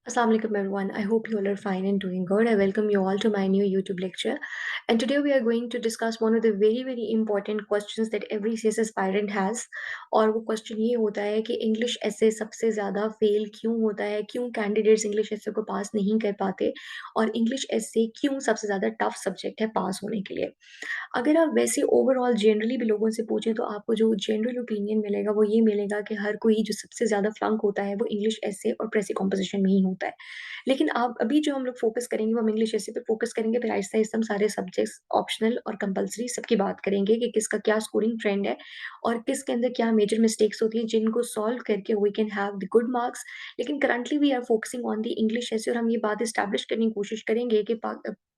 Assalamu alaikum everyone. I hope you all are fine and doing good. I welcome you all to my new YouTube lecture. And today we are going to discuss one of the very important questions that every CS aspirant has. और वो question ये होता है कि English ऐसे सबसे ज़्यादा fail क्यों होता है, क्यों कैंडिडेट्स इंग्लिश ऐसे को पास नहीं कर पाते और इंग्लिश ऐसे क्यों सबसे ज़्यादा टफ सब्जेक्ट है पास होने के लिए। अगर आप वैसे ओवरऑल जनरली भी लोगों से पूछें तो आपको जो जनरल ओपिनियन मिलेगा वो ये मिलेगा कि हर कोई जो सबसे ज़्यादा फ्लंक होता है वो इंग्लिश एसे और प्रेसी कॉम्पोजिशन में ही होता है। लेकिन आप अभी जो हम लोग फोकस करेंगे वो हम इंग्लिश एसे पे फोकस करेंगे, फिर आहिस्ता-आहिस्ता हम सारे सब्जेक्ट्स ऑप्शनल और कंपल्सरी सबकी बात करेंगे कि किसका क्या स्कोरिंग ट्रेंड है और किसके अंदर क्या मेजर मिस्टेक्स होती हैं जिनको सॉल्व करके we can have the good marks. लेकिन currently we are focusing on the English essay और हम ये बात एस्टैब्लिश करने की कोशिश करेंगे कि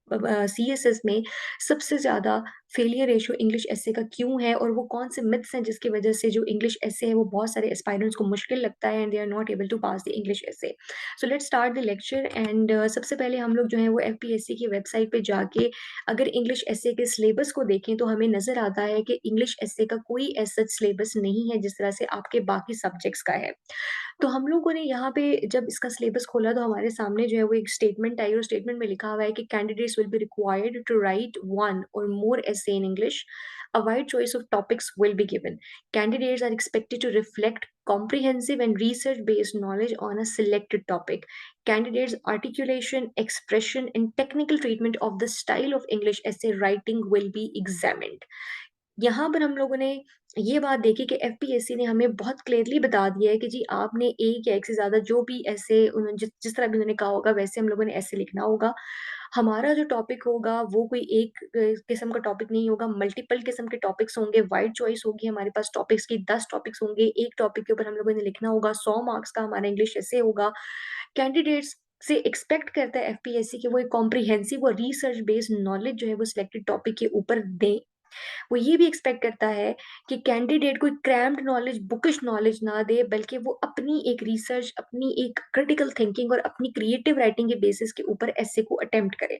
सीएसएस में सबसे ज़्यादा फेलियर रेशियो इंग्लिश एसे का क्यों है और वो कौन से मिथ्स हैं जिसकी वजह से जो इंग्लिश एसे है वो बहुत सारे एस्पायरेंट्स को मुश्किल लगता है and they are not able to pass the English essay. So let's start the lecture and सबसे पहले हम लोग जो है वो एफपीएससी की वेबसाइट पे जाके अगर इंग्लिश एसे के सिलेबस को देखें तो हमें नज़र आता है कि इंग्लिश एसे का कोई ऐसा सिलेबस नहीं है जिस तरह से आपके बाकी सब्जेक्ट्स का है। तो हम लोगों ने यहाँ पे जब इसका सिलेबस खोला तो हमारे सामने जो है वो एक स्टेटमेंट आई और स्टेटमेंट में लिखा हुआ है कि candidates will be required to write one or more essay in English. A wide choice of topics will be given. Candidates are expected to reflect comprehensive and research-based knowledge on a selected topic. Candidates' articulation, expression, and technical treatment of the style of English essay writing will be examined. यहाँ पर हम लोगों ने ये बात देखी कि FPSC ने हमें बहुत क्लियरली बता दिया है कि जी आपने एक या एक से ज़्यादा जो भी ऐसे उन्होंने जिस तरह भी उन्होंने कहा होगा वैसे हम लोगों ने ऐसे लिखना होगा। हमारा जो टॉपिक होगा वो कोई एक किस्म का टॉपिक नहीं होगा, मल्टीपल किस्म के टॉपिक्स होंगे, वाइड चॉइस होगी हमारे पास टॉपिक्स की, 10 टॉपिक्स होंगे, एक टॉपिक के ऊपर हम लोगों ने लिखना होगा, 100 मार्क्स का हमारा इंग्लिश ऐसे होगा। कैंडिडेट्स से एक्सपेक्ट करता है एफपीएससी कि वो एक कॉम्प्रिहेंसिव और रिसर्च बेस्ड नॉलेज जो है वो सिलेक्टेड टॉपिक के ऊपर दें। वो ये भी एक्सपेक्ट करता है कि कैंडिडेट कोई क्रैम्ड नॉलेज, बुकिश नॉलेज ना दे, बल्कि वो अपनी एक रिसर्च, अपनी एक क्रिटिकल थिंकिंग और अपनी क्रिएटिव राइटिंग के बेसिस के ऊपर ऐसे को अटेम्प्ट करे।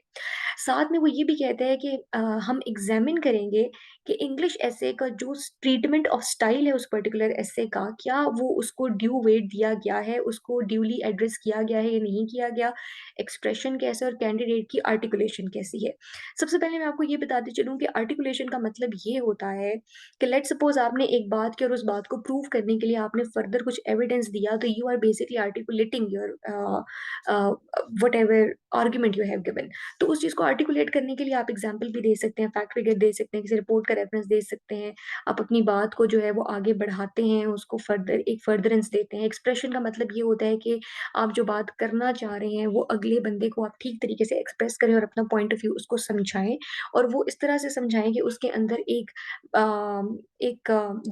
साथ में वो ये भी कहता है कि हम एग्जामिन करेंगे कि इंग्लिश ऐसे का जो ट्रीटमेंट ऑफ स्टाइल है उस पर्टिकुलर ऐसे का, क्या वो उसको ड्यू वेट दिया गया है, उसको ड्यूली एड्रेस किया गया है या नहीं किया गया, एक्सप्रेशन कैसा और कैंडिडेट की आर्टिकुलेशन कैसी है। सबसे पहले मैं आपको ये बताती चलूँ कि आर्टिकुलेशन का मतलब ये होता है कि लेट्स सपोज़ आपने एक बात की और उस बात को प्रूव करने के लिए आपने फर्दर कुछ एविडेंस दिया, तो you are basically articulating your whatever argument you have given. तो उस चीज़ को आर्टिकुलेट करने के लिए आप एग्जाम्पल भी दे सकते हैं, फैक्ट फिगर दे सकते हैं, किसी रिपोर्ट का रेफरेंस दे सकते हैं। आप अपनी बात को जो है वो आगे बढ़ाते हैं, उसको फर्दर एक फर्दरेंस देते हैं। एक्सप्रेशन का मतलब ये होता है कि आप जो बात करना चाह रहे हैं वो अगले बंदे को आप ठीक तरीके से एक्सप्रेस करें और अपना पॉइंट ऑफ व्यू उसको समझाएँ और वो इस तरह से समझाएँ कि उसके अंदर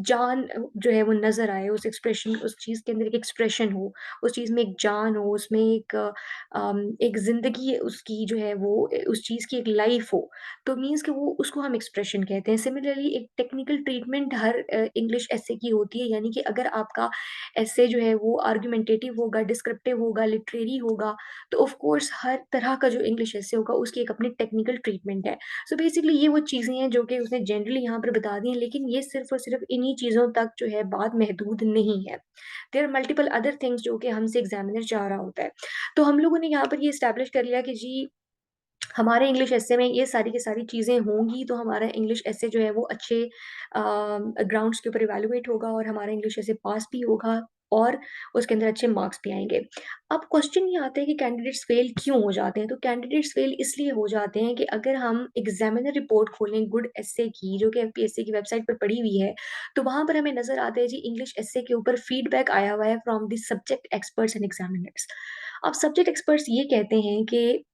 जान जो है वो नज़र आए, उस एक्सप्रेशन उस चीज़ के अंदर एक एक्सप्रेशन हो, उस चीज़ में एक जान हो, उसमें एक ज़िंदगी उसकी जो है वो उस चीज़ की एक लाइफ़ हो, तो मीन्स कि वो उसको हम एक्सप्रेशन कहते हैं। सिमिलरली एक टेक्निकल ट्रीटमेंट हर इंग्लिश एसे की होती है, यानी कि अगर आपका एसे जो है वो आर्गुमेंटेटिव होगा, डिस्क्रिप्टिव होगा, लिटरेरी होगा, तो ऑफ कोर्स हर तरह का जो इंग्लिश एसे होगा उसकी एक अपनी टेक्निकल ट्रीटमेंट है। सो बेसिकली ये वो चीज़ें हैं जो कि उसने जनरली यहाँ पर बता दी हैं, लेकिन ये सिर्फ़ और सिर्फ़ इन्हीं चीज़ों तक जो है बात महदूद नहीं है। There are multiple other things जो कि हमसे एग्ज़ामिनर चाह रहा होता है। तो हम लोगों ने यहाँ पर ये एस्टैब्लिश कर लिया कि जी हमारे इंग्लिश एसे में ये सारी की सारी चीज़ें होंगी, तो हमारा इंग्लिश एसे जो है वो अच्छे ग्राउंड्स के ऊपर इवैल्यूएट होगा और हमारा इंग्लिश एसे पास भी होगा और उसके अंदर अच्छे मार्क्स भी आएँगे। अब क्वेश्चन ये आता है कि कैंडिडेट्स फेल क्यों हो जाते हैं? तो कैंडिडेट्स फेल इसलिए हो जाते हैं कि अगर हम एग्ज़ामिनर रिपोर्ट खोलें गुड एसे की, जो कि एफपीएससी की वेबसाइट पर पड़ी हुई है, तो वहाँ पर हमें नज़र आता है जी इंग्लिश एसे के ऊपर फीडबैक आया हुआ है from the subject experts and examiners. अब सब्जेक्ट एक्सपर्ट्स ये कहते हैं कि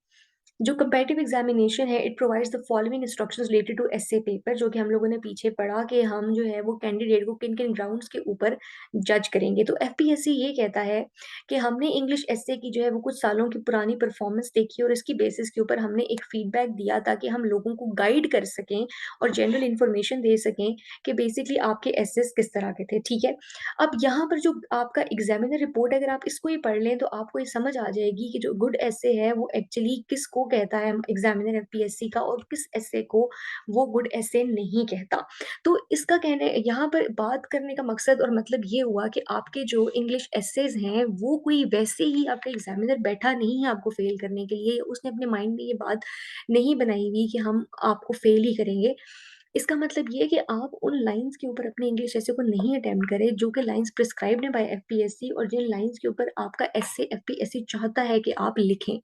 जो कंपैरेटिव एग्जामिनेशन है it provides the following instructions related to essay paper, जो कि हम लोगों ने पीछे पढ़ा कि हम जो है वो कैंडिडेट को किन-किन ग्राउंड्स के ऊपर जज करेंगे। तो एफपीएससी ये कहता है कि हमने इंग्लिश एस्से की जो है वो कुछ सालों की पुरानी परफॉर्मेंस देखी और इसकी बेसिस के ऊपर हमने एक फीडबैक दिया ताकि हम लोगों को गाइड कर सकें और जनरल इन्फॉर्मेशन दे सकें कि बेसिकली आपके एसेस किस तरह के थे, ठीक है? अब यहाँ पर जो आपका एग्जामिनर रिपोर्ट है अगर आप इसको ही पढ़ लें तो आपको ये समझ आ जाएगी कि जो गुड एस्से है वो एक्चुअली किसको कहता है एग्जामिनर एफपीएससी का और किस एस्से को वो गुड एस्से नहीं कहता। तो इसका कहने यहाँ पर बात करने का मकसद और मतलब ये हुआ कि आपके जो इंग्लिश एस्सेज हैं वो कोई वैसे ही आपका एग्जामिनर बैठा नहीं है आपको फेल करने के लिए, उसने अपने माइंड में ये बात नहीं बनाई हुई कि हम आपको फेल ही करेंगे। इसका मतलब ये है कि आप उन लाइन्स के ऊपर अपने इंग्लिश एस्से को नहीं अटेम्प्ट करें जो कि लाइन्स प्रिस्क्राइब्ड हैं बाय एफपीएससी और जिन लाइन्स के ऊपर आपका एस्से एफपीएससी चाहता है कि आप लिखें।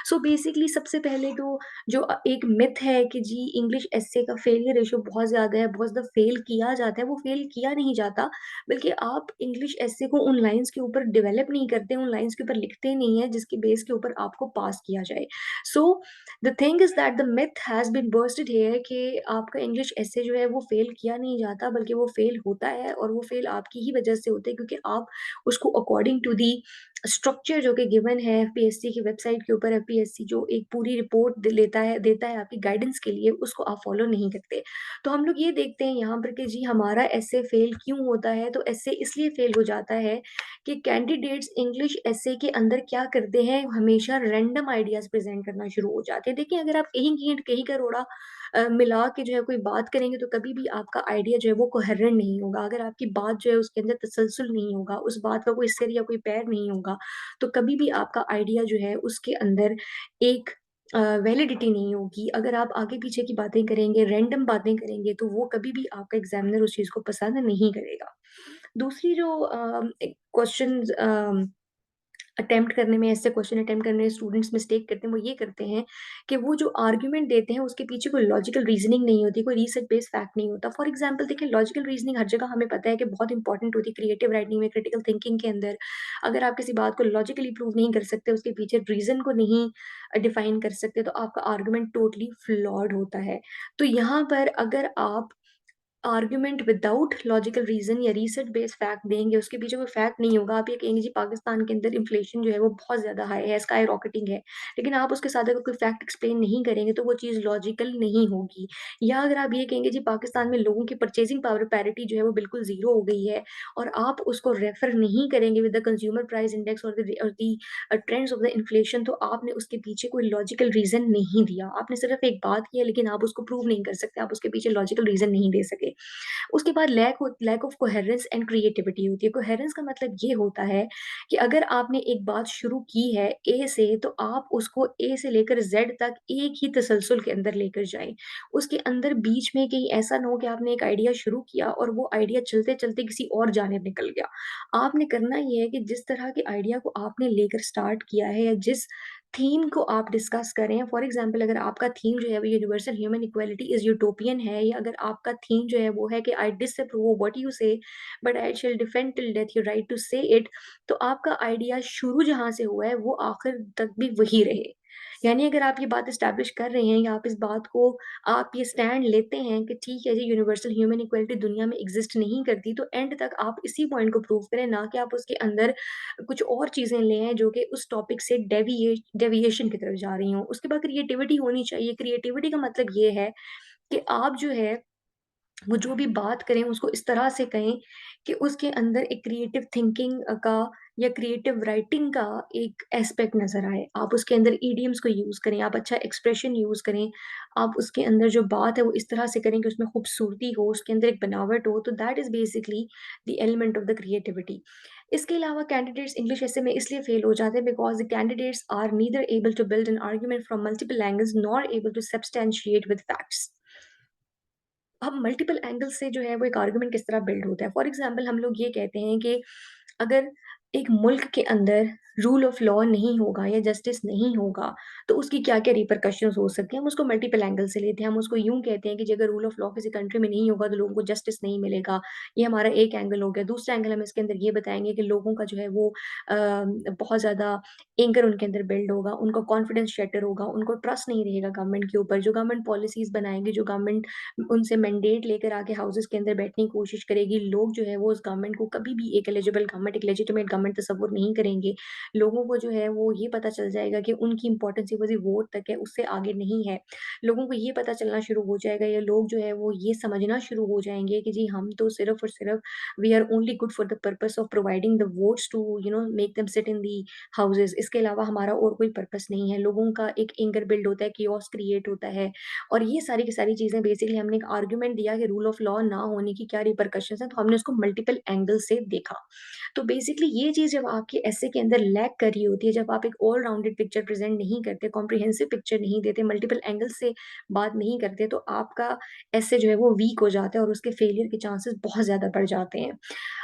सो बेसिकली सबसे पहले तो जो एक मिथ है कि जी इंग्लिश एस्से का फेलियर रेशियो बहुत ज़्यादा है, बहुत ज़्यादा फेल किया जाता है, वो फेल किया नहीं जाता, बल्कि आप इंग्लिश एस्से को उन लाइन्स के ऊपर डेवलप नहीं करते, उन लाइन्स के ऊपर लिखते नहीं हैं जिसके बेस के ऊपर आपको पास किया जाए। So the thing is that the myth has been bursted here कि आपका इंग्लिश एस्से जो है वो फेल किया नहीं जाता, बल्कि वो फेल होता है और वो फेल आपकी ही वजह से होता है क्योंकि आप उसको अकॉर्डिंग टू दी स्ट्रक्चर जो कि गिवन है एफपीएससी की वेबसाइट के ऊपर, एफपीएससी जो एक पूरी रिपोर्ट लेता है देता है आपकी गाइडेंस के लिए, उसको आप फॉलो नहीं करते। तो हम लोग ये देखते हैं यहाँ पर कि जी हमारा एस्से फेल क्यों होता है, तो एस्से इसलिए फेल हो जाता है कि कैंडिडेट्स इंग्लिश एस्से के अंदर क्या करते हैं, हमेशा रैंडम आइडियाज़ प्रेज़ेंट करना शुरू हो जाते हैं। देखिए अगर आप कहीं ईंट कहीं का रोड़ा मिला के जो है कोई बात करेंगे तो कभी भी आपका आइडिया जो है वो कोहेरेंट नहीं होगा। अगर आपकी बात जो है उसके अंदर तसलसल नहीं होगा, उस बात का कोई सिर या कोई पैर नहीं होगा, तो कभी भी आपका आइडिया जो है उसके अंदर एक वैलिडिटी नहीं होगी। अगर आप आगे-पीछे की बातें करेंगे, रैंडम बातें करेंगे, तो वो कभी भी आपका एग्ज़ामिनर उस चीज़ को पसंद नहीं करेगा। दूसरी जो एक क्वेश्चन्स अटेम्प्ट करने में ऐसे क्वेश्चन अटेम्प्ट करने में स्टूडेंट्स मिस्टेक करते हैं, वो ये करते हैं कि वो जो आर्गुमेंट देते हैं उसके पीछे कोई लॉजिकल रीज़निंग नहीं होती, कोई रिसर्च बेस्ड फैक्ट नहीं होता। फॉर एग्ज़ाम्पल देखिए लॉजिकल रीज़निंग हर जगह हमें पता है कि बहुत इंपॉर्टेंट होती है क्रिएटिव राइटिंग में, क्रिटिकल थिंकिंग के अंदर। अगर आप किसी बात को लॉजिकली प्रूव नहीं कर सकते, उसके पीछे रीज़न को नहीं डिफाइन कर सकते, तो आपका आर्गुमेंट टोटली फ्लॉड होता है। तो यहाँ पर अगर आप आर्गुमेंट विदाउट लॉजिकल रीज़न या रिसर्च बेस्ड फैक्ट देंगे, उसके पीछे कोई फैक्ट नहीं होगा। आप ये कहेंगे जी पाकिस्तान के अंदर इन्फ्लेशन जो है वो बहुत ज़्यादा हाई है, स्काई रॉकेटिंग है। लेकिन आप उसके साथ अगर कोई फैक्ट एक्सप्लेन नहीं करेंगे तो वो चीज़ लॉजिकल नहीं होगी। या अगर आप ये कहेंगे जी पाकिस्तान में लोगों की परचेज़िंग पावर पैरिटी जो है वो बिल्कुल ज़ीरो हो गई है और आप उसको रेफ़र नहीं करेंगे with the consumer price index और the trends of the inflation, तो आपने उसके पीछे कोई लॉजिकल रीज़न नहीं दिया। आपने सिर्फ़ एक बात की है लेकिन आप उसको प्रूव नहीं कर सकते, आप उसके पीछे लॉजिकल रीज़न नहीं दे सके। उसके बाद lack of coherence and creativity होती है। कोहेरेंस का मतलब ये होता है कि अगर आपने एक बात शुरू की है ए से, तो आप उसको ए से लेकर ज़ेड तक एक ही तसलसल के अंदर लेकर जाएँ। उसके अंदर बीच में कहीं ऐसा ना हो कि आपने एक आइडिया शुरू किया और वो आइडिया चलते-चलते किसी और जानिब निकल गया। आपने करना ये है कि जिस तरह के आइडिया को आपने लेकर स्टार्ट किया है या जिस थीम को आप डिस्कस कर रहे हैं, फॉर एग्ज़ाम्पल अगर आपका थीम जो है वो universal human equality is utopian है, या अगर आपका थीम जो है वो है कि I disapprove what you say but I shall defend till death your right to say it, तो आपका आइडिया शुरू जहाँ से हुआ है वो आखिर तक भी वही रहे। यानी अगर आप ये बात एस्टैब्लिश कर रहे हैं या आप इस बात को आप ये स्टैंड लेते हैं कि ठीक है जी यूनिवर्सल ह्यूमन इक्वालिटी दुनिया में एग्ज़िस्ट नहीं करती, तो एंड तक आप इसी पॉइंट को प्रूव करें, ना कि आप उसके अंदर कुछ और चीज़ें ले आएँ जो कि उस टॉपिक से डेविएशन की तरफ जा रही हों। उसके बाद क्रिएटिविटी होनी चाहिए। क्रिएटिविटी का मतलब ये है कि आप जो है वो जो भी बात करें उसको इस तरह से कहें कि उसके अंदर एक क्रिएटिव थिंकिंग का या क्रिएटिव राइटिंग का एक एस्पेक्ट नज़र आए। आप उसके अंदर इडियम्स को यूज़ करें, आप अच्छा एक्सप्रेशन यूज़ करें, आप उसके अंदर जो बात है वो इस तरह से करें कि उसमें खूबसूरती हो, उसके अंदर एक बनावट हो, तो that is basically the element of the creativity. इसके अलावा कैंडिडेट्स इंग्लिश ऐसे में इसलिए फेल हो जाते हैं because the candidates are neither able to build an argument from multiple angles nor able to substantiate with facts. अब मल्टीपल एंगल से जो है वो एक आर्गुमेंट किस तरह बिल्ड होता है। फॉर एग्ज़ाम्पल हम लोग ये कहते हैं कि अगर एक मुल्क के अंदर रूल ऑफ लॉ नहीं होगा या जस्टिस नहीं होगा, तो उसकी क्या-क्या रिपरकशंस हो सकती हैं। हम उसको मल्टीपल एंगल से लेते हैं। हम उसको यूँ कहते हैं कि जी अगर रूल ऑफ लॉ किसी कंट्री में नहीं होगा तो लोगों को जस्टिस नहीं मिलेगा। ये हमारा एक एंगल हो गया। दूसरा एंगल हम इसके अंदर ये बताएँगे कि लोगों का जो है वो बहुत ज़्यादा एंगर उनके अंदर बिल्ड होगा, उनका कॉन्फिडेंस शैटर होगा, उनको ट्रस्ट नहीं रहेगा गवर्नमेंट के ऊपर। जो गवर्नमेंट पॉलिसीज़ बनाएँगे, जो गवर्नमेंट उनसे मैंडेट लेकर आके हाउसेज़ के अंदर बैठने की कोशिश करेगी, लोग जो है वो उस गवर्नमेंट को कभी भी एक एलिजिबल गवर्नमेंट, एक लेजिटिमेट गवर्नमेंट एनवायरनमेंट तसव्वुर नहीं करेंगे, लोगों को जो है वो ये पता चल जाएगा कि उनकी इम्पोर्टेंस सिर्फ़ और वोट तक है, उससे आगे नहीं है। लोगों को ये पता चलना शुरू हो जाएगा या लोग जो है वो ये समझना शुरू हो जाएँगे कि जी हम तो सिर्फ़ और सिर्फ़ we are only good for the purpose of providing the votes to make them sit in the houses. इसके अलावा हमारा और कोई पर्पस नहीं है। लोगों का एक एंगर बिल्ड होता है, किओस क्रिएट होता है और ये सारी की सारी चीज़ें बेसिकली हमने एक आर्गुमेंट दिया कि रूल ऑफ लॉ ना होने की क्या रिपरकशंस हैं, तो हमने उसको मल्टीपल एंगल से देखा। तो बेसिकली ये चीज़ जब आपके एसे के अंदर लैक कर रही होती है, जब आप एक ऑल राउंडेड पिक्चर प्रेज़ेंट नहीं करते, कॉम्प्रिहेंसिव पिक्चर नहीं देते, मल्टीपल एंगल से बात नहीं करते, तो आपका एसे जो है वो वीक हो जाता है और उसके फेलियर के चांसेस बहुत ज़्यादा बढ़ जाते हैं।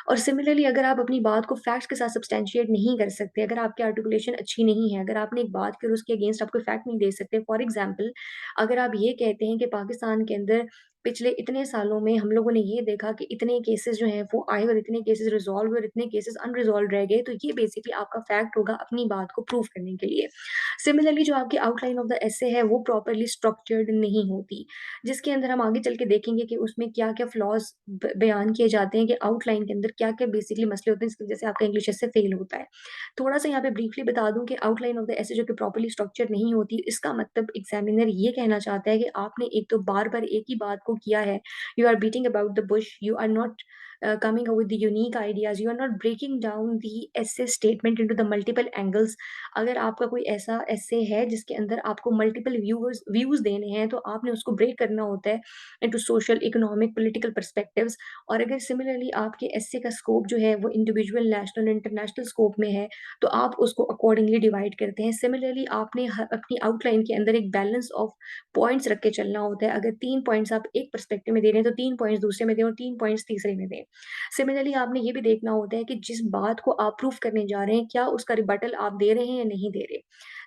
और सिमिलरली अगर आप अपनी बात को फैक्ट्स के साथ सब्सटैंशिएट नहीं कर सकते, अगर आपकी आर्टिकुलेशन अच्छी नहीं है, अगर आपने एक बात की और उसके अगेंस्ट आप कोई फैक्ट नहीं दे सकते, फॉर एग्ज़ाम्पल अगर आप ये कहते हैं कि पाकिस्तान के अंदर पिछले इतने सालों में हम लोगों ने ये देखा कि इतने केसेज़ जो हैं वो आए और इतने केसेज़ रिज़ॉल्व हुए और इतने केसेज़ अनरिज़ॉल्व्ड रह गए, तो ये बेसिकली आपका फैक्ट होगा अपनी बात को प्रूव करने के लिए। सिमिलरली जो आपकी आउटलाइन ऑफ द एसे है वो प्रॉपर्ली स्ट्रक्चर्ड नहीं होती, जिसके अंदर हम आगे चल के देखेंगे कि उसमें क्या-क्या फ्लॉज़ बयान किए जाते हैं कि आउटलाइन के अंदर क्या-क्या बेसिकली मसले होते हैं जिसकी वजह से आपका इंग्लिश एसे फेल होता है। थोड़ा-सा यहाँ पे ब्रीफली बता दूँ कि आउटलाइन ऑफ द एसे जो कि प्रॉपर्ली स्ट्रक्चर्ड नहीं होती, इसका मतलब एग्ज़ामिनर ये कहना चाहता है कि आपने एक तो बार-बार एक ही बात को किया है, you are beating about the bush, you are not coming up with the unique ideas, you are not breaking down the essay statement into the multiple angles। अगर आपका कोई ऐसा एसे है जिसके अंदर आपको मल्टीपल व्यूज़ देने हैं, तो आपने उसको ब्रेक करना होता है into social, economic, political perspectives. और अगर सिमिलरली आपके एसे का स्कोप जो है वो इंडिविजुअल, नेशनल, इंटरनेशनल स्कोप में है, तो आप उसको अकॉर्डिंगली डिवाइड करते हैं। सिमिलरली आपने अपनी आउटलाइन के अंदर एक बैलेंस ऑफ पॉइंट्स रख के चलना होता है। अगर 3 पॉइंट्स आप एक पर्सपेक्टिव में दे रहे हैं, तो 3 पॉइंट्स दूसरे में दें और 3 पॉइंट्स तीसरे में दें। सिमिलरली आपने ये भी देखना होता है कि जिस बात को आप प्रूफ करने जा रहे हैं, क्या उसका रिबटल आप दे रहे हैं या नहीं दे रहे।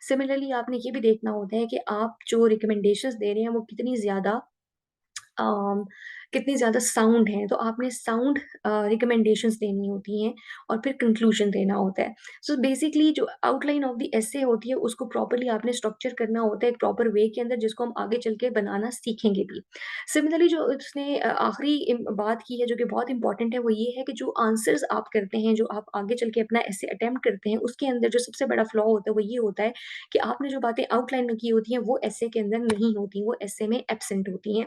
सिमिलरली आपने ये भी देखना होता है कि आप जो रिकमेंडेशंस दे रहे हैं, वो अम, कितनी ज़्यादा साउंड हैं, तो आपने साउंड रिकमेंडेशंस देनी होती हैं और फिर कंक्लूजन देना होता है। सो बेसिकली जो आउटलाइन ऑफ द एसे होती है, उसको प्रॉपर्ली आपने स्ट्रक्चर करना होता है एक प्रॉपर वे के अंदर, जिसको हम आगे चल के बनाना सीखेंगे भी। सिमिलरली जो उसने आखिरी बात की है, जो कि बहुत इंपॉर्टेंट है, वो ये है कि जो आंसर्स आप करते हैं, जो आप आगे चल के अपना एसे अटेम्प्ट करते हैं, उसके अंदर जो सबसे बड़ा फ्लॉ होता है, वो ये होता है कि आपने जो बातें आउटलाइन में की होती हैं, वो एसे के अंदर नहीं होती, वो एसे में एब्सेंट होती हैं।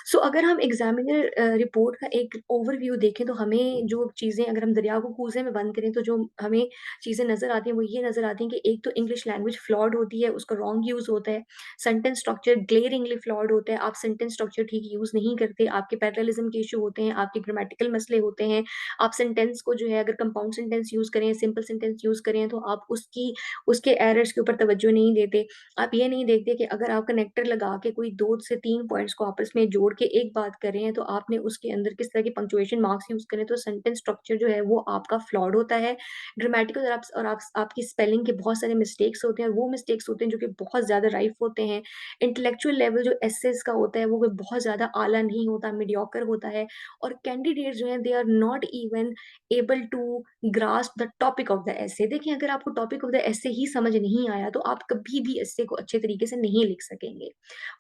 सो अगर हम एग्ज़ामिनर रिपोर्ट का एक ओवरव्यू देखें, तो हमें जो चीज़ें, अगर हम दरिया को कूज़े में बंद करें, तो जो हमें चीज़ें नज़र आती हैं, वो ये नज़र आती हैं कि एक तो इंग्लिश लैंग्वेज फ्लॉड होती है, उसका रॉन्ग यूज़ होता है। सेंटेंस स्ट्रक्चर ग्लेयरिंगली फ्लॉड होता है, आप सेंटेंस स्ट्रक्चर ठीक यूज़ नहीं करते, आपके पैरेललिज़्म के इश्यू होते हैं, आपके ग्रामेटिकल मसले होते हैं। आप सेंटेंस को जो है, अगर कंपाउंड सेंटेंस यूज़ करें, सिंपल सेंटेंस यूज़ करें, तो आप उसके एरर्स के ऊपर तवज्जो नहीं देते। आप ये नहीं देखते कि अगर आप कनेक्टर लगा के कोई 2 से 3 पॉइंट्स को आपस में जोड़ के एक बात कर रहे हैं, तो आपने उसके अंदर किस तरह के पंक्चुएशन मार्क्स यूज़ करें, तो सेंटेंस स्ट्रक्चर जो है वो आपका फ्लॉड होता है। ग्रामेटिकल और आपकी स्पेलिंग के बहुत सारे मिस्टेक्स होते हैं और वो मिस्टेक्स होते हैं जो कि बहुत ज़्यादा राइफ होते हैं। इंटेलेक्चुअल लेवल जो एसेस का होता है, वो कोई बहुत ज़्यादा आला नहीं होता, मीडियोकर होता है और कैंडिडेट्स जो हैं, they are not even able to grasp the topic of the essay. देखिए, अगर आपको टॉपिक ऑफ द एसे ही समझ नहीं आया, तो आप कभी भी एसे को अच्छे तरीके से नहीं लिख सकेंगे।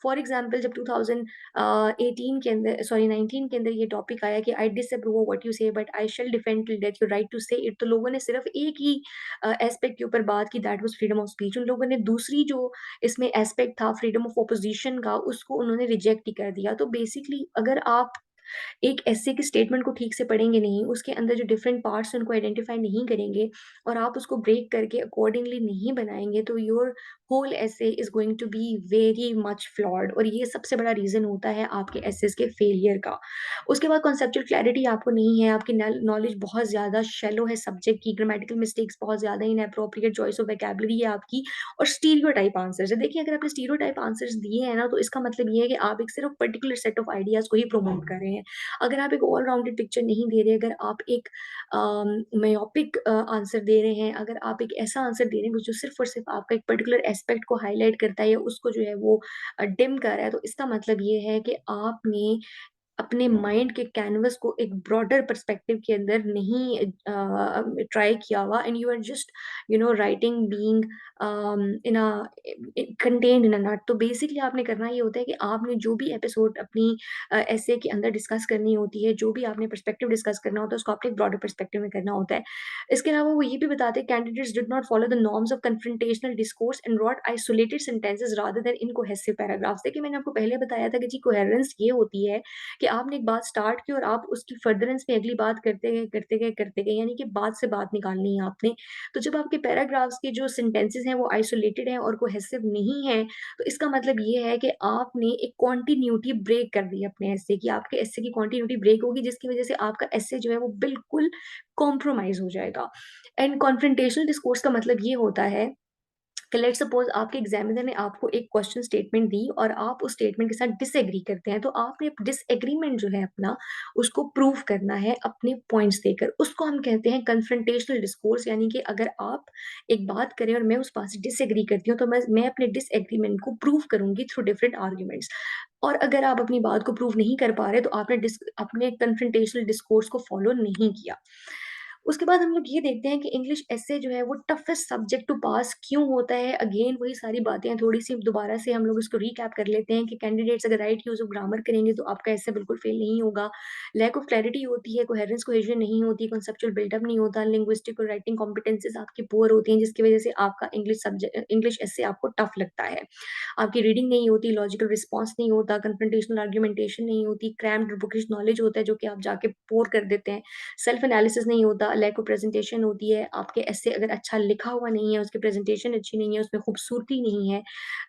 फॉर एग्ज़ाम्पल जब 2018 के अंदर, सॉरी 19 के अंदर ये टॉपिक आया कि I disapprove what you say but I shall defend till death your right to say it, तो लोगों ने सिर्फ एक ही एस्पेक्ट के ऊपर बात की, that was freedom of speech. उन लोगों ने दूसरी जो इसमें एस्पेक्ट था फ्रीडम ऑफ ऑपोजिशन का, उसको उन्होंने रिजेक्ट ही कर दिया। तो बेसिकली अगर आप एक एसे की स्टेटमेंट को ठीक से पढ़ेंगे नहीं, उसके अंदर जो डिफरेंट पार्ट्स हैं उनको आइडेंटिफाई नहीं करेंगे और आप उसको ब्रेक करके अकॉर्डिंगली नहीं बनाएँगे, तो your whole essay is going to be very much flawed और ये सबसे बड़ा रीज़न होता है आपके एसेस के फेलियर का। उसके बाद कॉन्सेप्चुअल क्लैरिटी आपको नहीं है, आपकी नॉलेज बहुत ज़्यादा शैलो है सब्जेक्ट की, ग्रामेटिकल मिस्टेक्स बहुत ज़्यादा, इनएप्रोप्रिएट चॉइस ऑफ वोकैब्युलरी है आपकी और स्टीरियोटाइप आंसर्स है। देखिए, अगर आपने स्टीरियोटाइप आंसर्स दिए हैं ना, तो इसका मतलब ये है कि आप एक सिर्फ पर्टिकुलर सेट ऑफ आइडियाज़ को ही प्रोमोट कर रहे हैं। अगर आप एक ऑल राउंडेड पिक्चर नहीं दे रहे, अगर आप एक मायोपिक आंसर दे रहे हैं, अगर आप एक ऐसा आंसर दे रहे हैं जो सिर्फ़ और सिर्फ़ आपका एक पर्टिकुलर एस्पेक्ट को हाइलाइट करता है या उसको जो है वो डिम कर रहा है, तो इसका मतलब ये है कि आपने अपने माइंड के कैनवस को एक ब्रॉडर पर्सपेक्टिव के अंदर नहीं ट्राई किया हुआ, and you are just writing being in a contained in a nut. तो बेसिकली आपने करना ये होता है कि आपने जो भी एपिसोड अपनी ऐसे के अंदर डिस्कस करनी होती है, जो भी आपने पर्सपेक्टिव डिस्कस करना होता है, उसको आपने एक ब्रॉडर पर्सपेक्टिव में करना होता है। इसके अलावा वो ये भी बताते हैं, candidates did not follow the norms of confrontational discourse and wrote isolated sentences rather than incohesive paragraphs. देखिए, मैंने आपको पहले बताया था कि जी कोहेरेंस ये होती है कि आपने एक बात स्टार्ट की और आप उसकी फर्दरेंस में अगली बात करते गए, करते गए, करते गए, यानी कि बात से बात निकालनी है आपने। तो जब आपके पैराग्राफ्स के जो सेंटेंसेस हैं वो आइसोलेटेड हैं और कोहेसिव नहीं है, तो इसका मतलब ये है कि आपने एक कॉन्टिन्यूटी ब्रेक कर दी है अपने एस्से की। आपके एस्से की कॉन्टिन्यूटी ब्रेक होगी, जिसकी वजह से आपका एस्से जो है वो बिल्कुल कॉम्प्रोमाइज़ हो जाएगा। एंड कॉन्फ्रंटेशनल डिस्कोर्स का मतलब ये होता है कि लेट्स सपोज़ आपके एग्ज़ामिनर ने आपको एक क्वेश्चन स्टेटमेंट दी और आप उस स्टेटमेंट के साथ डिसएग्री करते हैं, तो आपने डिसएग्रीमेंट जो है अपना, उसको प्रूव करना है अपने पॉइंट्स देकर। उसको हम कहते हैं कन्फ्रंटेशनल डिस्कोर्स, यानी कि अगर आप एक बात करें और मैं उस बात से डिसएग्री करती हूँ, तो मैं अपने डिसएग्रीमेंट को प्रूव करूँगी थ्रू डिफरेंट आर्गुमेंट्स। और अगर आप अपनी बात को प्रूव नहीं कर पा रहे, तो आपने अपने कन्फ्रंटेशनल डिस्कोर्स को फॉलो नहीं किया। उसके बाद हम लोग ये देखते हैं कि इंग्लिश एसे जो है वो टफेस्ट सब्जेक्ट टू पास क्यों होता है। अगेन वही सारी बातें थोड़ी-सी दोबारा से हम लोग इसको रिकैप कर लेते हैं कि कैंडिडेट्स अगर राइट यूज़ ऑफ ग्रामर करेंगे तो आपका एसे बिल्कुल फेल नहीं होगा। लैक ऑफ क्लैरिटी होती है, कोहेरेंस कोहेजन नहीं होती, कांसेप्चुअल बिल्डअप नहीं होता, लिंग्विस्टिक और राइटिंग कॉम्पिटेंसीज़ आपकी पुअर होती हैं, जिसकी वजह से आपका इंग्लिश एसे आपको टफ लगता है। आपकी रीडिंग नहीं होती, लॉजिकल रिस्पॉन्स नहीं होता, कन्फ्रंटेशनल आर्गुमेंटेशन नहीं होती, क्रैम्ड बुकिश नॉलेज होता है जो कि आप जाके पोर कर देते हैं, सेल्फ एनालिसिस नहीं होता, लैक ऑफ प्रेजेंटेशन होती है, आपके एस्से अगर अच्छा लिखा हुआ नहीं है, उसकी प्रेजेंटेशन अच्छी नहीं है, उसमें खूबसूरती नहीं है,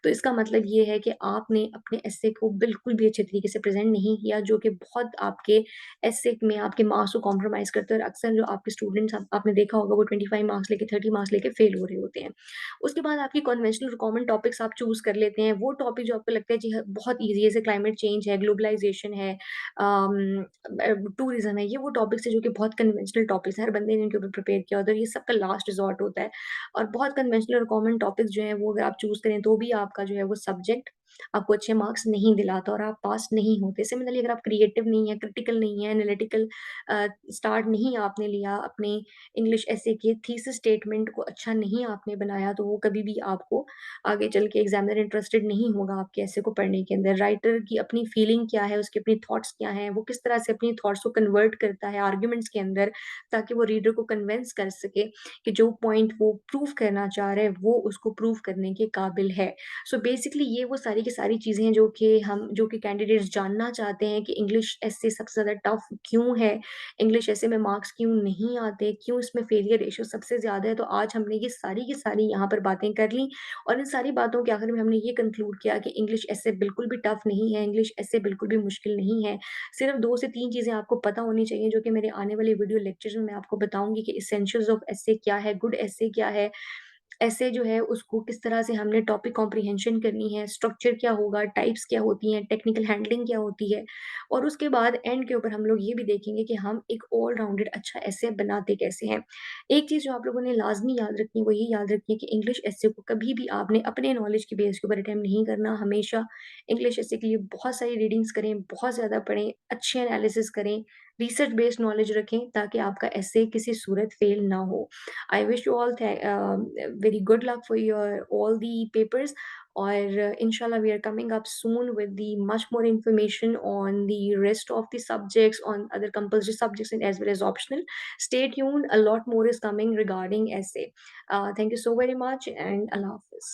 तो इसका मतलब ये है कि आपने अपने एस्से को बिल्कुल भी अच्छे तरीके से प्रेज़ेंट नहीं किया, जो कि बहुत आपके एस्से में आपके मार्क्स को कॉम्प्रोमाइज़ करते हैं। और अक्सर जो आपके स्टूडेंट्स आपने देखा होगा वो 25 मार्क्स लेके 30 मार्क्स लेके फेल हो रहे होते हैं। उसके बाद आपकी कन्वेंशनल और कॉमन टॉपिक्स आप चूज़ कर लेते हैं, वो टॉपिक जो आपको लगता है जी ह बहुत ईज़ी है, जैसे क्लाइमेट चेंज है, ग्लोबलाइज़ेशन है, टूरिज़्म है, ये वो टॉपिक्स हैं जो कि बहुत कन्वेंशनल टॉपिक्स हैं, हर बंदे ने इनके ऊपर प्रिपेयर किया होता है, ये सबका लास्ट रिज़ॉर्ट होता है। और बहुत कन्वेंशनल और कॉमन टॉपिक्स जो हैं वो अगर आप चूज़ करें तो भी आपका जो है वो सब्जेक्ट आपको अच्छे मार्क्स नहीं दिलाता और आप पास नहीं होते। सिमिलरली अगर आप क्रिएटिव नहीं है, क्रिटिकल नहीं है, एनालिटिकल स्टार्ट नहीं आपने लिया, अपने इंग्लिश एसे के थीसिस स्टेटमेंट को अच्छा नहीं आपने बनाया, तो वो कभी भी आपको आगे चल के एग्ज़ामिनर इंटरेस्टेड नहीं होगा आपके एसे को पढ़ने के अंदर। राइटर की अपनी फीलिंग क्या है, उसके अपने थॉट्स क्या हैं, वो किस तरह से अपनी थॉट्स को कन्वर्ट करता है आर्गुमेंट्स के अंदर, ताकि वो रीडर को कन्विंस कर सके कि जो पॉइंट वो प्रूव करना चाह रहा है, वो उसको प्रूव करने के काबिल है। सो बेसिकली ये वो सारी की सारी चीज़ें हैं जो कि कैंडिडेट्स जानना चाहते हैं कि इंग्लिश एसे सबसे ज़्यादा टफ क्यों है? इंग्लिश एसे में मार्क्स क्यों नहीं आते? क्यों इसमें फेलियर रेशियो सबसे ज़्यादा है? तो आज हमने ये सारी की सारी यहाँ पर बातें कर ली और इन सारी बातों के आखिर में हमने ये कंक्लूड किया कि इंग्लिश एसे बिल्कुल भी टफ नहीं है, इंग्लिश एसे बिल्कुल भी मुश्किल नहीं है। सिर्फ 2 से 3 चीज़ें आपको पता होनी चाहिए, जो कि मेरे आने वाले वीडियो लेक्चर्स में मैं आपको बताऊँगी कि एसेंशियल्स ऑफ एसे क्या है, गुड एसे क्या है, ऐसे जो है उसको किस तरह से हमने टॉपिक कॉम्प्रिहेंशन करनी है, स्ट्रक्चर क्या होगा, टाइप्स क्या होती हैं, टेक्निकल हैंडलिंग क्या होती है, और उसके बाद एंड के ऊपर हम लोग ये भी देखेंगे कि हम एक ऑल राउंडेड अच्छा एसे बनाते कैसे हैं। एक चीज़ जो आप लोगों ने लाज़मी याद रखनी है वो ये याद रखिए कि इंग्लिश एसे को कभी भी आपने अपने नॉलेज की बेस के ऊपर अटेम्प्ट नहीं करना। हमेशा इंग्लिश एसे के लिए बहुत सारी रीडिंग्स करें, बहुत ज़्यादा पढ़ें, अच्छे एनालिसिस करें, रिसर्च बेस्ड नॉलेज रखें ताकि आपका एसे किसी सूरत फेल ना हो। I wish you all very good luck for your all the papers. Or inshallah, we are coming up soon with the much more information on the rest of the subjects, on other compulsory subjects and as well as optional. Stay tuned. A lot more is coming regarding essay. Thank you so very much and Allah Hafiz.